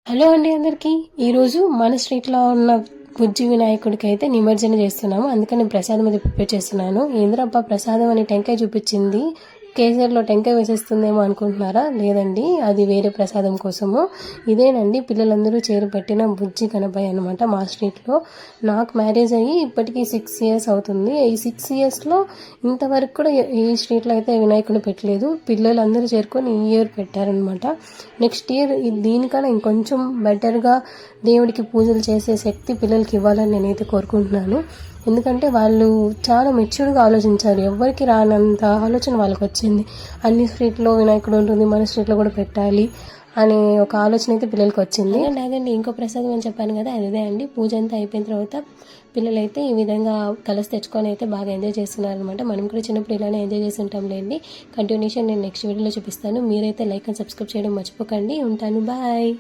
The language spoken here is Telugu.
హలో అండి అందరికీ. ఈరోజు మన స్ట్రీట్లో ఉన్న బుజ్జి వినాయకుడికి అయితే నిమజ్జనం చేస్తున్నాము. అందుకని ప్రసాదం అయితే ప్రిపేర్ చేస్తున్నాను. ఏంద్రబ్బా ప్రసాదం అని టెంకాయ చూపించింది, కేసరిలో టెంకాయ వేసేస్తుందేమో అనుకుంటున్నారా? లేదండి, అది వేరే ప్రసాదం కోసము. ఇదేనండి పిల్లలందరూ చేరి పెట్టిన బుజ్జి గణపయ్య అనమాట మా స్ట్రీట్లో. నాకు మ్యారేజ్ అయ్యి ఇప్పటికీ 6 years అవుతుంది. ఈ 6 yearsలో ఇంతవరకు కూడా ఈ స్ట్రీట్లో అయితే వినాయకుడు పెట్టలేదు. పిల్లలందరూ చేరుకొని ఈ ఇయర్ పెట్టారనమాట. నెక్స్ట్ ఇయర్ దీనికన్నా ఇంకొంచెం బెటర్గా దేవుడికి పూజలు చేసే శక్తి పిల్లలకి ఇవ్వాలని నేనైతే కోరుకుంటున్నాను. ఎందుకంటే వాళ్ళు చాలా మెచ్యూర్డ్గా ఆలోచించారు. ఎవరికి రానంత ఆలోచన వాళ్ళకి వచ్చింది. అన్ని స్ట్రీట్లో వినాయకుడు ఉంటుంది, మన స్ట్రీట్లో కూడా పెట్టాలి అనే ఒక ఆలోచన అయితే పిల్లలకి వచ్చింది. అండ్ అదండి ఇంకో ప్రసాదం అని చెప్పాను కదా, అదే అండి. పూజ అంతా అయిపోయిన తర్వాత పిల్లలైతే ఈ విధంగా కలసి తెచ్చుకొని అయితే బాగా ఎంజాయ్ చేస్తున్నారు అనమాట. మనం కూడా చిన్నప్పుడు ఇలానే ఎంజాయ్ చేసి ఉంటాంలేండి. కంటిన్యూషన్ నేను నెక్స్ట్ వీడియోలో చూపిస్తాను. మీరైతే లైక్ అండ్ సబ్స్క్రైబ్ చేయడం మర్చిపోకండి. ఉంటాను, బాయ్.